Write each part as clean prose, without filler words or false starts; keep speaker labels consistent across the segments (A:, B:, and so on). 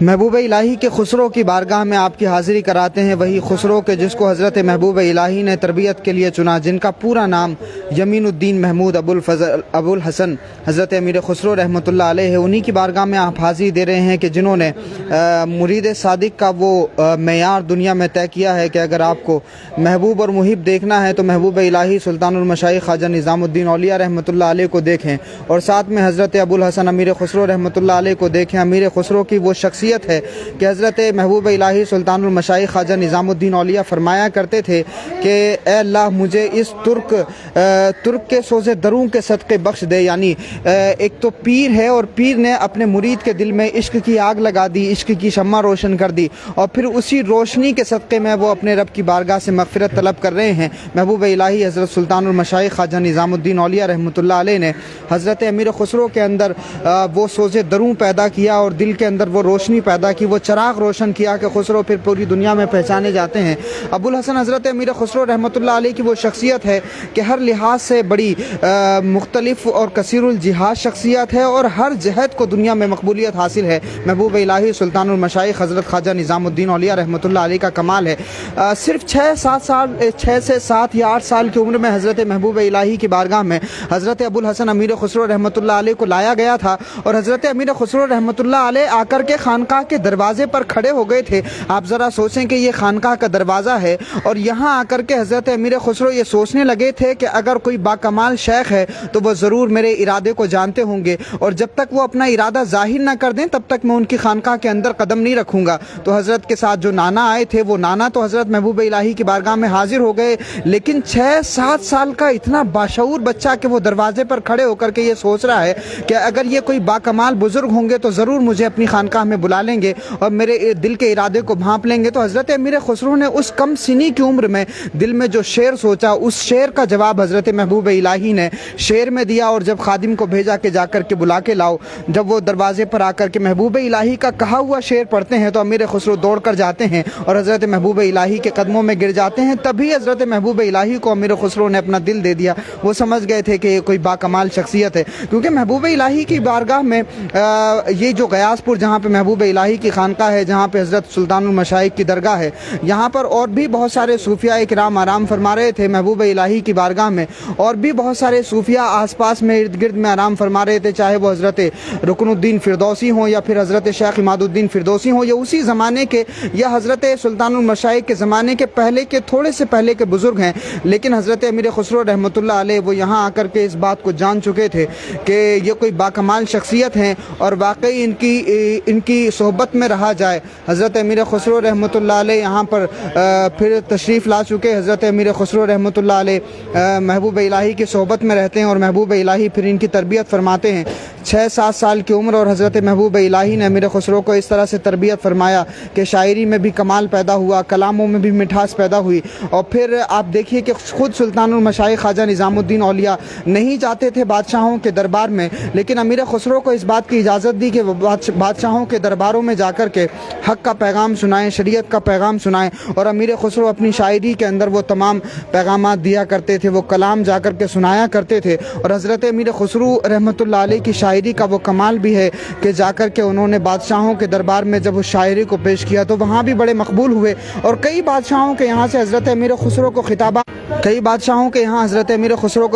A: محبوب الہی کے خسرو کی بارگاہ میں آپ کی حاضری کراتے ہیں وہی خسرو کے جس کو حضرت محبوب الہی نے تربیت کے لیے چنا، جن کا پورا نام یمین الدین محمود ابو الحسن حضرت امیر خسرو رحمۃ اللہ علیہ ہے۔ انہی کی بارگاہ میں آپ حاضری دے رہے ہیں کہ جنہوں نے مرید صادق کا وہ معیار دنیا میں طے کیا ہے کہ اگر آپ کو محبوب اور محب دیکھنا ہے تو محبوب الہی سلطان المشائخ خواجہ نظام الدین اولیاء رحمۃ اللہ علیہ کو دیکھیں، اور ساتھ میں حضرت ابو الحسن امیر خسرو رحمۃ اللہ علیہ کو دیکھیں۔ امیر خسرو کی وہ شخصیت ہے کہ حضرت محبوب الہی سلطان المشائخ خواجہ نظام الدین اولیاء فرمایا کرتے تھے کہ اے اللہ مجھے اس ترک کے سوزے دروں کے صدقے بخش دے، یعنی ایک تو پیر ہے اور پیر نے اپنے مرید کے دل میں عشق کی آگ لگا دی، عشق کی شمع روشن کر دی، اور پھر اسی روشنی کے صدقے میں وہ اپنے رب کی بارگاہ سے مغفرت طلب کر رہے ہیں۔ محبوب الہی حضرت سلطان المشائخ خواجہ نظام الدین اولیاء رحمۃ اللہ علیہ نے حضرت امیر خسرو کے اندر وہ سوزے دروں پیدا کیا اور دل کے اندر وہ روشنی پیدا کی، وہ چراغ روشن کیا کہ خسرو پھر پوری دنیا میں پہچانے جاتے ہیں۔ ابو الحسن حضرت امیر خسرو رحمۃ اللہ علیہ کی وہ شخصیت ہے کہ ہر لحاظ سے بڑی مختلف اور کثیر الجہاد شخصیت ہے اور ہر جہت کو دنیا میں مقبولیت حاصل ہے۔ محبوب الہی سلطان المشائخ حضرت خواجہ نظام الدین اولیاء رحمۃ اللہ علیہ کا کمال ہے، صرف 6 سے 7 یا 8 سال کی عمر میں حضرت محبوب الہی کی بارگاہ میں حضرت ابو الحسن امیر خسرو رحمۃ اللہ علیہ کو لایا گیا تھا، اور حضرت امیر خسرو رحمۃ اللہ علیہ آ کر کے خانقاہ کے دروازے پر کھڑے ہو گئے تھے۔ آپ ذرا سوچیں کہ یہ خانقاہ کا دروازہ ہے اور یہاں آ کر کے حضرت امیر خسرو یہ سوچنے لگے تھے کہ اگر کوئی باکمال شیخ ہے تو وہ ضرور میرے ارادے کو جانتے ہوں گے، اور جب تک وہ اپنا ارادہ ظاہر نہ کر دیں تب تک میں ان کی خانقاہ کے اندر قدم نہیں رکھوں گا۔ تو حضرت کے ساتھ جو نانا آئے تھے وہ نانا تو حضرت محبوب الہی کی بارگاہ میں حاضر ہو گئے، لیکن 6-7 سال کا اتنا باشعور بچہ کہ وہ دروازے پر کھڑے ہو کر کے یہ سوچ رہا ہے کہ اگر یہ کوئی باکمال بزرگ ہوں گے تو ضرور مجھے اپنی خانقاہ میں بلا لیں گے اور میرے دل کے ارادے کو بھانپ لیں گے۔ تو حضرت امیر خسرو نے اس کم سنی کی عمر میں دل میں جو شعر سوچا، اس شعر کا جواب حضرت محبوب الہی نے شعر میں دیا، اور جب خادم کو بھیجا کہ جا کر کے بلا کے لاؤ، جب وہ دروازے پر آ کر کے محبوب الہی کا کہا ہوا شعر پڑھتے ہیں تو امیر خسرو دوڑ کر جاتے ہیں اور حضرت محبوب الہی کے قدموں میں گر جاتے ہیں۔ تبھی حضرت محبوب الہی کو امیر خسرو نے اپنا دل دے دیا، وہ سمجھ گئے تھے کہ یہ کوئی باکمال شخصیت ہے، کیونکہ محبوب الہی کی بارگاہ میں یہ جو غیاث پور جہاں پہ محبوب الہی کی خانقاہ ہے، جہاں پہ حضرت سلطان المشائخ کی درگاہ ہے، یہاں پر اور بھی بہت سارے صوفیاء کرام آرام فرما رہے تھے محبوب الہی کی بارگاہ میں، اور بھی بہت سارے صوفیاء آس پاس میں ارد گرد میں آرام فرما رہے تھے، چاہے وہ حضرت رکن الدین فردوسی ہوں یا پھر حضرت شیخ عماد الدین فردوسی ہوں، یا اسی زمانے کے یا حضرت سلطان المشائخ کے زمانے کے پہلے کے تھوڑے سے پہلے کے بزرگ ہیں، لیکن حضرت امیر خسرو رحمۃ اللہ علیہ وہ یہاں آ کر کے اس بات کو جان چکے تھے کہ یہ کوئی باکمال شخصیت ہیں اور واقعی ان کی صحبت میں رہا جائے۔ حضرت امیر خسرو رحمۃ اللہ علیہ یہاں پر پھر تشریف لا چکے۔ حضرت امیر خسرو رحمۃ اللہ علیہ محبوب الہی کی صحبت میں رہتے ہیں اور محبوب الہی پھر ان کی تربیت فرماتے ہیں۔ 6-7 سال کی عمر اور حضرت محبوب الہی نے امیر خسرو کو اس طرح سے تربیت فرمایا کہ شاعری میں بھی کمال پیدا ہوا، کلاموں میں بھی مٹھاس پیدا ہوئی، اور پھر آپ دیکھیے کہ خود سلطان المشائخ خواجہ نظام الدین اولیاء نہیں جاتے تھے بادشاہوں کے دربار میں، لیکن امیر خسرو کو اس بات کی اجازت دی کہ وہ بادشاہوں کے درباروں میں جا کر کے حق کا پیغام سنائیں، شریعت کا پیغام سنائیں، اور امیر خسرو اپنی شاعری کے اندر وہ تمام پیغامات دیا کرتے تھے، وہ کلام جا کر کے سنایا کرتے تھے۔ اور حضرت امیر خسرو رحمۃ اللہ علیہ کی شاعری کا وہ کمال بھی ہے کہ جا کر کے انہوں نے بادشاہوں کے دربار میں جب اس شاعری کو پیش کیا تو وہاں بھی بڑے مقبول ہوئے، اور کئی بادشاہوں کے یہاں سے حضرت امیر خسرو کو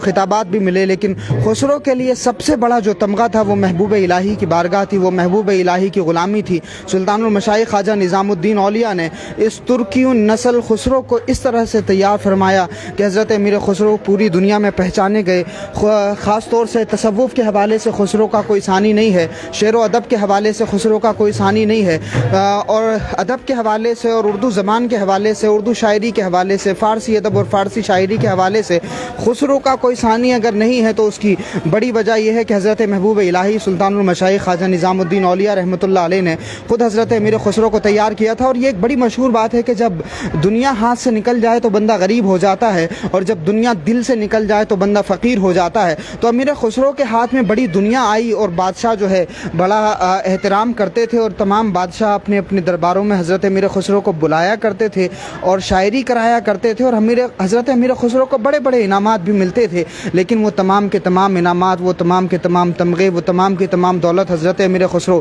A: خطابات بھی ملے، لیکن خسرو کے لیے سب سے بڑا جو تمغہ تھا وہ محبوب الہی کی بارگاہ تھی، وہ محبوب الہی کی غلامی تھی۔ سلطان المشائخ خواجہ نظام الدین اولیاء نے اس ترکی نسل خسرو کو اس طرح سے تیار فرمایا کہ حضرت امیر خسرو پوری دنیا میں پہچانے گئے۔ خاص طور سے تصوف کے حوالے سے خسرو کا کوئی ثانی نہیں ہے، شعر و ادب کے حوالے سے خسرو کا کوئی ثانی نہیں ہے، اور ادب کے حوالے سے اور اردو زبان کے حوالے سے، اردو شاعری کے حوالے سے، فارسی ادب اور فارسی شاعری کے حوالے سے خسرو کا کوئی ثانی اگر نہیں ہے تو اس کی بڑی وجہ یہ ہے کہ حضرت محبوب الہی سلطان المشائخ خواجہ نظام الدین اولیاء رحمۃ اللہ علیہ نے خود حضرت امیر خسرو کو تیار کیا تھا۔ اور یہ ایک بڑی مشہور بات ہے کہ جب دنیا ہاتھ سے نکل جائے تو بندہ غریب ہو جاتا ہے، اور جب دنیا دل سے نکل جائے تو بندہ فقیر ہو جاتا ہے۔ تو امیر خسرو کے ہاتھ میں بڑی دنیا آئی اور بادشاہ جو ہے بڑا احترام کرتے تھے، اور تمام بادشاہ اپنے اپنے درباروں میں حضرت امیر خسرو کو بلایا کرتے تھے اور شاعری کرایا کرتے تھے، اور حضرت امیر خسرو کو بڑے بڑے انعامات بھی ملتے تھے، لیکن وہ تمام کے تمام انعامات، وہ تمام کے تمام تمغے، وہ تمام کی تمام دولت حضرت امیر خسرو